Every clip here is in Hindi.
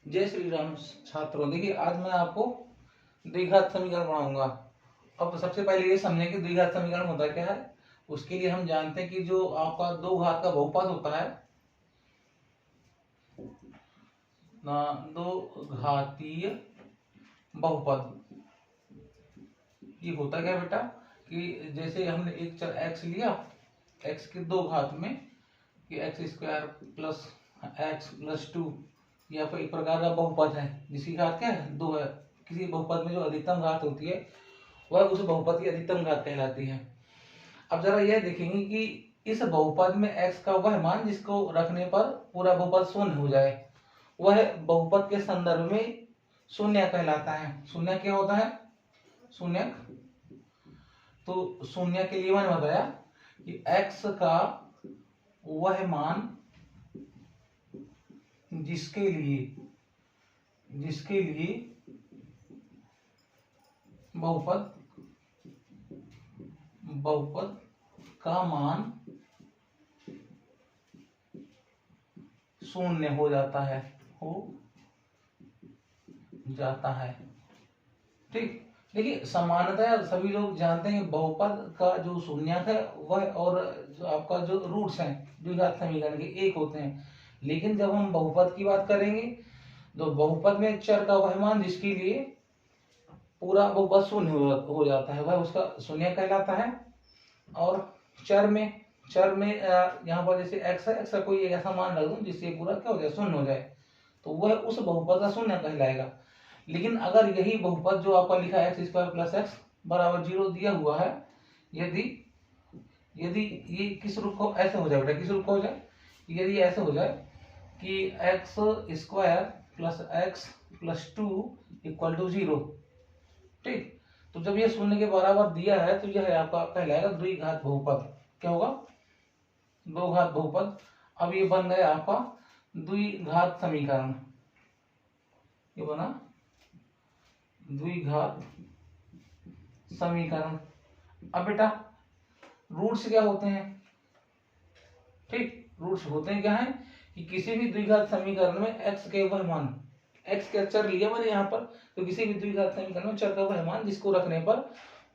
जय श्री राम छात्रों। देखिए आज मैं आपको द्विघात समीकरण पढ़ाऊंगा। अब सबसे पहले ये समझें कि द्विघात समीकरण होता क्या है। उसके लिए हम जानते हैं कि जो आपका दो घात का बहुपद होता है ना, दो घातीय बहुपद, ये होता क्या बेटा कि जैसे हमने एक चर x लिया, x के दो घात में कि x² प्लस x प्लस 2, या फिर एक प्रकार का बहुपद है जिसकी घात क्या है, दो है। किसी बहुपद में जो अधिकतम घात होती है वह उस बहुपद की अधिकतम घात कहलाती है। अब जरा यह देखेंगे कि इस बहुपद में x का वह मान जिसको रखने पर पूरा बहुपद शून्य हो जाए, वह बहुपद के संदर्भ में शून्य कहलाता है। शून्य क्या होता है? शून्य, तो शून्य के लिए मैंने बताया कि x का वह मान जिसके लिए बहुपद का मान शून्य हो जाता है, ठीक। देखिए सामान्यतः सभी लोग जानते हैं बहुपद का जो शून्यक है वह और जो आपका जो रूट्स हैं द्विघात समीकरण के एक होते हैं, लेकिन जब हम बहुपद की बात करेंगे तो बहुपद में चर का वह मान जिसके लिए पूरा बहुपद शून्य हो जाता है वह उसका शून्य कहलाता है। और चर में यहाँ पर जैसे x है, x का कोई एक ऐसा मान रख दूं जिससे पूरा क्या हो जाए, शून्य हो जाए, तो वह उस बहुपद का शून्य कहलाएगा। लेकिन अगर यही बहुपद जो आपका लिखा है x² प्लस x बराबर 0 दिया हुआ है, यदि ये किस रूप को ऐसे हो जाए बेटा, किस रूप को हो जाए, यदि ऐसे हो जाए कि x² plus x plus 2 equal to 0, ठीक, तो जब ये शून्य के बराबर दिया है तो यह आपका कहलाएगा द्विघात बहुपद। क्या होगा? दो घात बहुपद। अब ये बन गया आपका द्विघात समीकरण, ये बना द्विघात समीकरण। अब बेटा रूट्स क्या होते हैं, ठीक, रूट्स होते हैं क्या है कि किसी भी द्विघात समीकरण में x के वह मान, x के चर लिया मैंने यहाँ पर, तो किसी भी द्विघात समीकरण में चर का वह मान जिसको रखने पर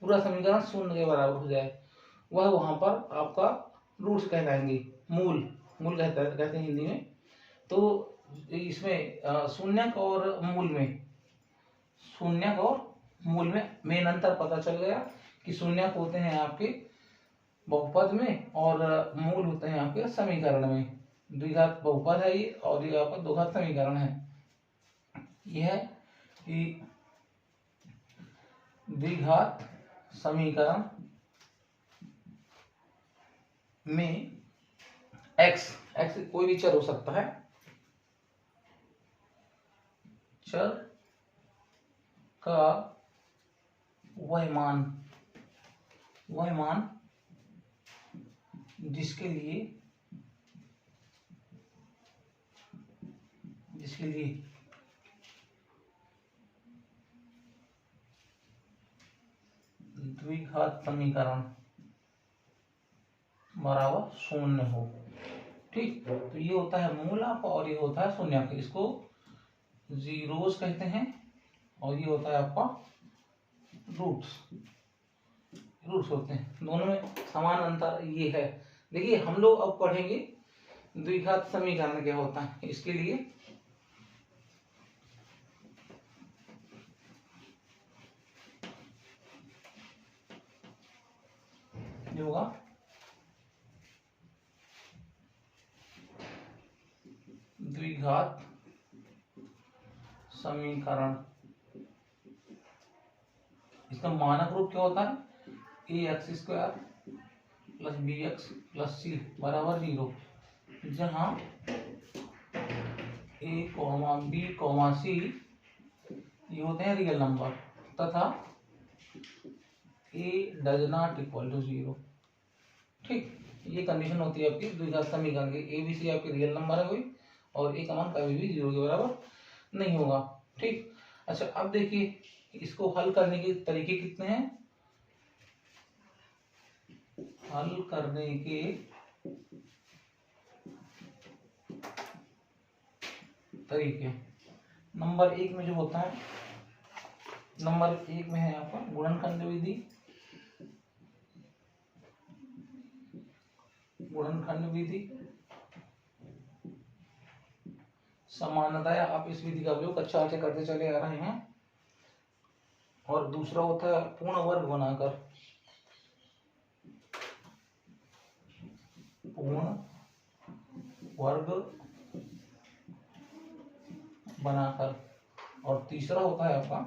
पूरा समीकरण शून्य के बराबर हो जाए वह वहां पर आपका रूट्स कहलाएंगे। मूल कहते हैं हिंदी में। तो इसमें शून्यक और मूल में मेन अंतर पता चल गया कि शून्यक होते हैं आपके बहुपद में और मूल होते हैं आपके समीकरण में। द्विघात बहुपद है ये और ये आपका द्विघात समीकरण है। यह है कि द्विघात समीकरण में x कोई भी चर हो सकता है, चर का वह मान जिसके लिए द्विघात समीकरण बराबर शून्य हो, ठीक। तो ये होता है मूल आपका और ये होता है शून्य, इसको जीरोस कहते हैं और ये होता है आपका रूट्स होते हैं। दोनों में समान अंतर ये है। देखिए हम लोग अब पढ़ेंगे द्विघात समीकरण क्या होता है। इसके लिए जो होगा द्विघात समीकरण, इसका मानक रूप क्या होता है, ax² plus bx plus c बराबर 0, जहां a, b, c ये होते हैं रियल नंबर तथा a does not equal to 0, ठीक। ये कंडीशन होती है आपकी द्विघात समीकरण की। a, b, c आपके रियल नंबर है कोई और a का मान कभी भी 0 के बराबर नहीं होगा, ठीक। अच्छा अब देखिए इसको हल करने के तरीके कितने हैं। हल करने के तरीके नंबर 1 में जो होता है, नंबर 1 में है आपका गुणनखंड विधि। गुणनखंड विधि सामान्यतया आप इस विधि का उपयोग कक्षा से करते चले आ रहे हैं। और दूसरा होता है पूर्ण वर्ग बनाकर। पूर्ण वर्ग बनाकर। और तीसरा होता है आपका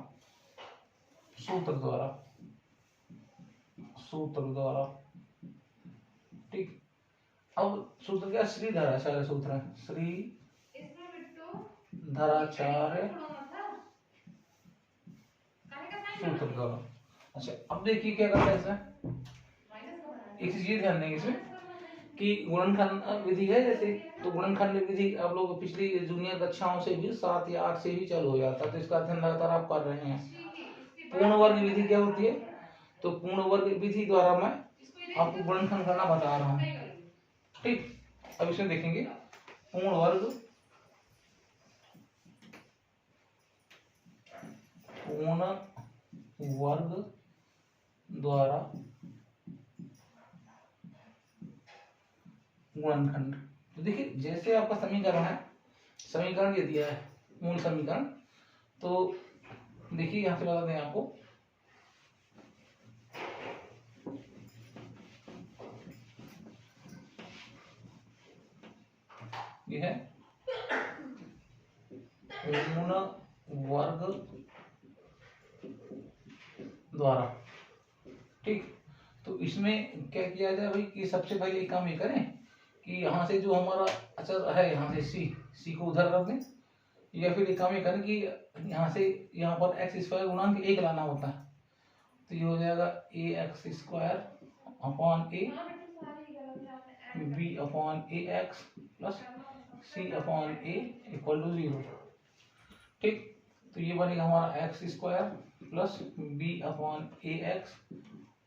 सूत्र द्वारा। सूत्र द्वारा, ठीक। अब सूत्र क्या, श्री धराचार्य सूत्र है। श्री धराचार्य सूत्र द्वारा। अच्छा, अब देखिए क्या करता है इसमें। एक चीज ये ध्यान देंगे इसमें कि गुणनखंड विधि है जैसे, तो गुणनखंड विधि आप लोग पिछली जूनियर कक्षाओं से भी 7 या 8 से भी चालू हो जाता है, तो इसका अध्ययन लगातार आप कर रहे हैं। पूर्ण वर्ग विधि क्या होती है, तो पूर्ण वर्ग विधि द्वारा मैं आपको गुणनखंड करना बता रहा हूँ, ठीक। अब इसमें देखेंगे पूर्ण वर्ग, पूर्ण वर्ग द्वारा गुणनखंड। तो देखिए जैसे आपका समीकरण है, समीकरण ये दिया है मूल समीकरण, तो देखिए यहां से बता दें आपको, ये है पूर्ण वर्ग द्वारा, ठीक। तो इसमें क्या किया जाए भाई कि सबसे पहले एक काम ये करें कि यहाँ से जो हमारा अचर है, यहाँ से सी को उधर रख दें, या फिर एक काम ये करें कि यहाँ से यहाँ पर एक्स स्क्वायर गुणांक 1 लाना होता है, तो ये हो जाएगा a x square upon a b upon a x plus c upon a equal to 0, ठीक। तो ये बनेगा हमारा x square plus b upon a x,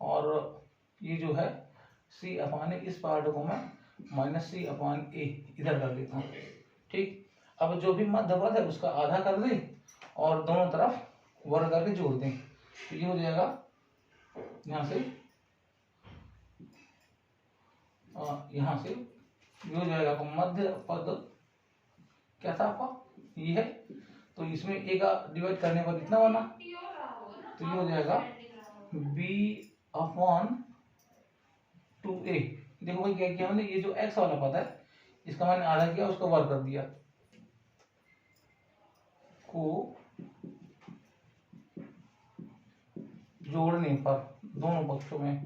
और ये जो है सी अपॉन ए, इस पार्ट को मैं माइनस सी अपॉन ए इधर कर देता हूँ, ठीक। अब जो भी मध्य पद है उसका आधा कर दें और दोनों तरफ वर्ग करके जोड़ दें, तो ये हो जाएगा यहाँ से ये हो जाएगा आपका मध्य पद क्या था आपका, ये है, तो इसमें ए का डिवाइड करने पर कितना बना, तो ये हो जाएगा b अपॉन 2a। देखो भाई क्या किया हमने, ये जो x वाला पद है इसका मैंने आधा किया, उसका वर्ग कर दिया, को जोड़ने पर दोनों पक्षों में,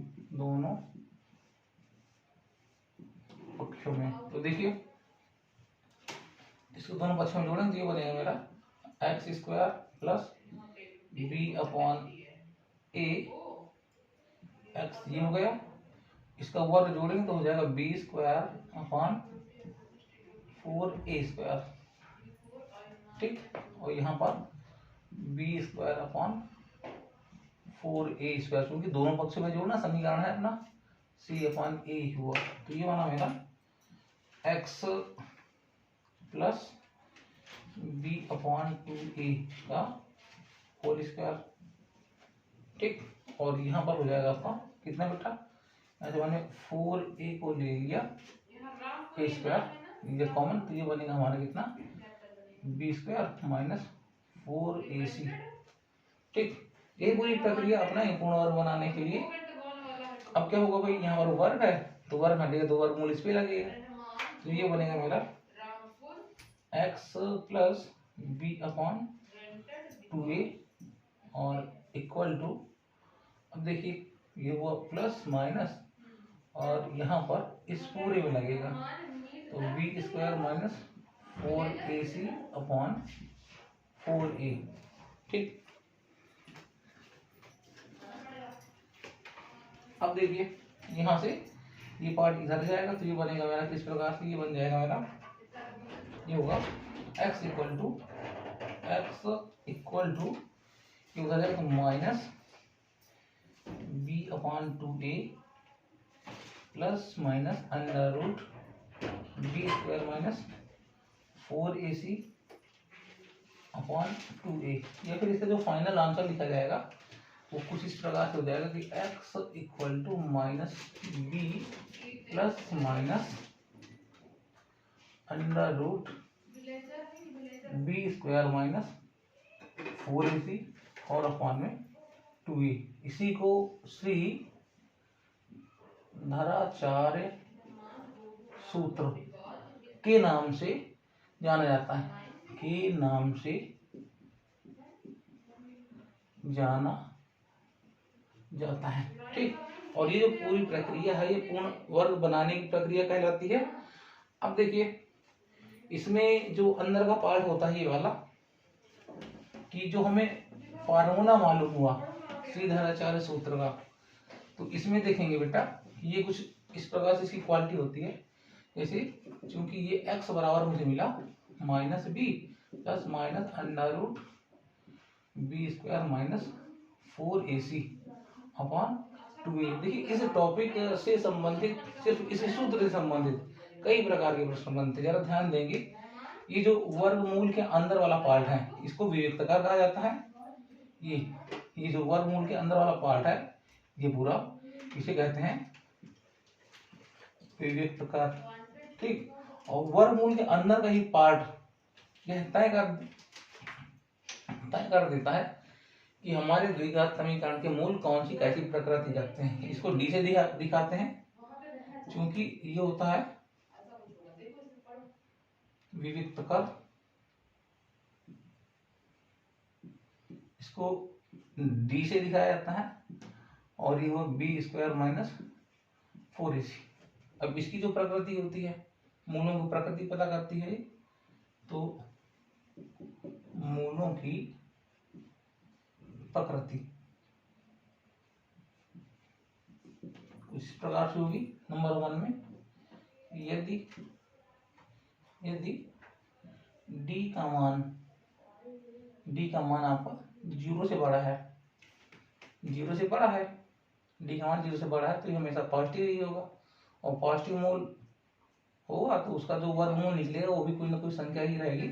तो देखिए इसको दोनों पक्षों में जोड़ेंगे तो ये बनेगा मेरा x square plus b upon a x, ये हो गया। इसका वर्ग जोड़ेंगे तो हो जाएगा B square upon 4a square, ठीक। और यहाँ पर B square upon 4a square, क्योंकि दोनों पक्षों में जोड़ना समीकरण है अपना c अपॉन ए हुआ, तो ये बना मेरा x plus b upon 2a का होल स्क्वायर, ठीक। और यहाँ पर हो जाएगा आपका कितना बेटा, ऐसे मैंने 4a को ले लिया a स्क्वायर, ये कॉमन, तो ये बनेगा हमारा कितना बी स्क्वायर माइनस 4ac, ठीक। ये पूरी प्रक्रिया अपना ही पूर्ण वर्ग बनाने के लिए। अब क्या होगा भाई, यहाँ पर वर्ग है तो वर्ग हटेगा तो वर्गमूल इस पे लगेगा, तो ये बनेगा मेरा x plus b upon 2a और इक्वल टू, अब देखिए ये हुआ प्लस माइनस और यहाँ पर इस पूरे में लगेगा, तो B square minus 4ac upon 4a, ठीक। अब देखिए यहाँ से ये पार्ट इधर जाएगा, तो ये बनेगा मेरा किस प्रकार से, ये बन जाएगा मेरा, ये होगा x इक्वल टू ये उधर जाएगा तो minus b upon 2a plus minus under root B square minus 4ac upon 2a, या फिर इसका जो फाइनल आंसर लिखा जाएगा वो कुछ इस प्रकार से हो जाएगा कि x equal to minus B plus minus under root B square minus 4ac और अपॉन में 2a। इसी को श्री धराचार्य सूत्र के नाम से जाना जाता है, के नाम से जाना जाता है। ठीक, और ये जो पूरी प्रक्रिया है ये पूर्ण वर्ग बनाने की प्रक्रिया कहलाती है। अब देखिए इसमें जो अंदर का पार्ट होता है ये वाला, कि जो हमें फार्मूला मालूम हुआ श्रीधराचार्य सूत्र का, तो इसमें देखेंगे बेटा ये कुछ इस प्रकार से इसकी क्वालिटी होती है। जैसे चूंकि ये x बराबर मुझे मिला minus B plus minus under root B square minus 4ac upon 2a। देखिए इस टॉपिक से संबंधित, सिर्फ इस सूत्र से संबंधित कई प्रकार के प्रश्न बनते, जरा ध्यान देंगे। ये जो वर्गमूल के अंदर वाला पार्ट है इसको विविक्तकार कहा जाता है। ये जो वर्गमूल के अंदर वाला पार्ट है ये पूरा इसे कहते हैं विविक्तकार। ठीक, और वर्गमूल के अंदर का ही पार्ट यह तय कर देता है कि हमारे द्विघात समीकरण के मूल कौन सी कैसी प्रकृति रखते हैं। इसको डी से दिखाते हैं, क्योंकि ये होता है विविक्तकार। इसको डी से दिखाया जाता है और ये वो बी स्क्वायर माइनस 4ac। अब इसकी जो प्रकृति होती है, मूलों की प्रकृति पता करती है, तो मूलों की प्रकृति इस प्रकार से होगी। नंबर 1 में यदि डी का मान आपका 0 से बड़ा है, 0 से बड़ा है, डी का मान 0 से बड़ा है तो ये हमेशा पॉजिटिव ही होगा, और पॉजिटिव मूल होगा तो उसका जो वर्गमूल निकलेगा वो भी कोई ना कोई संख्या ही रहेगी।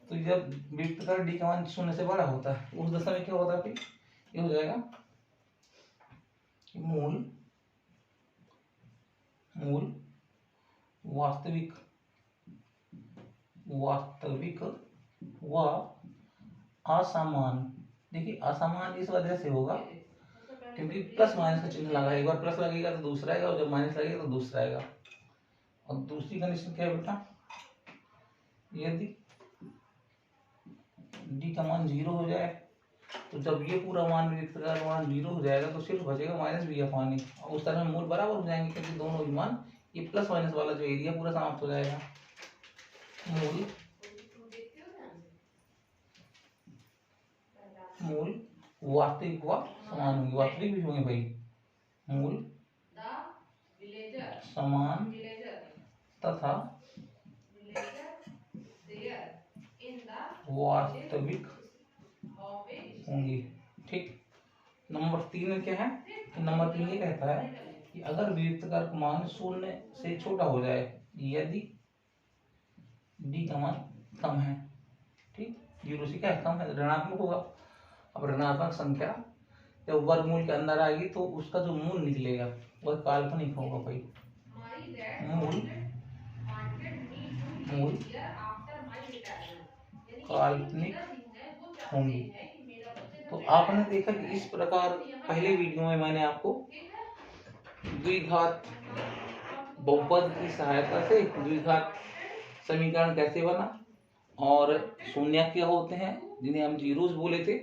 तो जब विविक्तकार डी का मान 0 से बड़ा होता है उस दशा में क्या होता है, फिर ये हो जाएगा मूल वास्तविक व असमान। देखिए असमान इस वजह से होगा क्योंकि प्लस माइनस का चिन्ह लगा है, एक बार प्लस लगेगा तो दूसरा आएगा और जब माइनस लगेगा तो दूसरा आएगा। और दूसरी कंडीशन क्या है बेटा, यदि डी का मान 0 हो जाए तो जब ये पूरा मान विविक्तकार मान 0 हो जाएगा तो सिर्फ बचेगा माइनस बी अपॉन ए, और उस तरह में मूल बराबर हो जाएंगे क्योंकि दोनों ही मान ये प्लस माइनस वाला जो एरिया पूरा समाप्त हो जाएगा। मूल वास्तविक व समान होंगे, वास्तविक भी होंगे भाई, मूल समान तथा वास्तविक होंगी। ठीक, नंबर 3 में क्या है, नंबर 3 ये कहता है कि अगर विविक्तकार का मान 0 से छोटा हो जाए, यदि डी का मान कम है, ठीक 0 से क्या है कम है, ऋणात्मक होगा। अब ऋणात्मक संख्या जब वर्गमूल के अंदर आएगी तो उसका जो मूल निकलेगा वह काल्पनिक होगा भाई, मूल काल्पनिक होंगी। तो आपने देखा कि इस प्रकार पहले वीडियो में मैंने आपको द्विघात बहुपद की सहायता से द्विघात समीकरण कैसे बना और शून्य क्या होते हैं जिन्हें हम जीरोस बोले थे,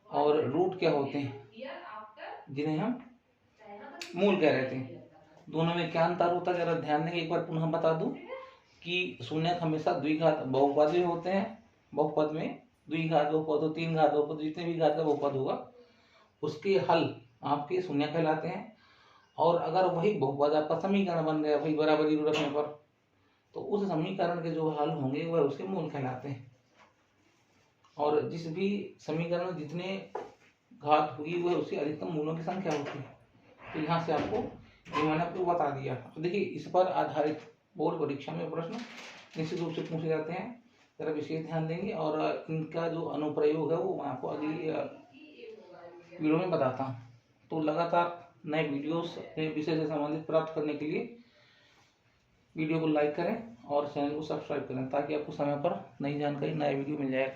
और रूट क्या होते हैं जिन्हें हम मूल कह रहे थे, दोनों में क्या अंतर होता है जरा ध्यान देंगे। एक बार पुनः बता दूं कि शून्य हमेशा द्विघात बहुपद में होते हैं, बहुपद में द्विघात बहुपद हो, 3 घात बहुपद, जितने भी घात का बहुपद होगा उसके हल आपके शून्य कहलाते हैं। और अगर वही बहुपद आपका समीकरण बन गया भाई बराबर 0 रखने पर, तो उस समीकरण के जो हल होंगे वह उसके मूल कहलाते हैं। और जिस भी समीकरण में जितने घात हुई वह उसकी अधिकतम मूलों की संख्या होती है। तो यहाँ से आपको ये मैंने आपको बता दिया। तो देखिए इस पर आधारित बोर्ड परीक्षा में प्रश्न निश्चित रूप से पूछे जाते हैं। तरफ विशेष ध्यान देंगे और इनका जो अनुप्रयोग है वो मैं आपको अगली वीडियो में बताता हूँ। तो लगातार नए वीडियोस अपने विषय से संबंधित प्राप्त करने के लिए वीडियो को लाइक करें और चैनल को सब्सक्राइब करें ताकि आपको समय पर नई जानकारी नया वीडियो मिल जाए।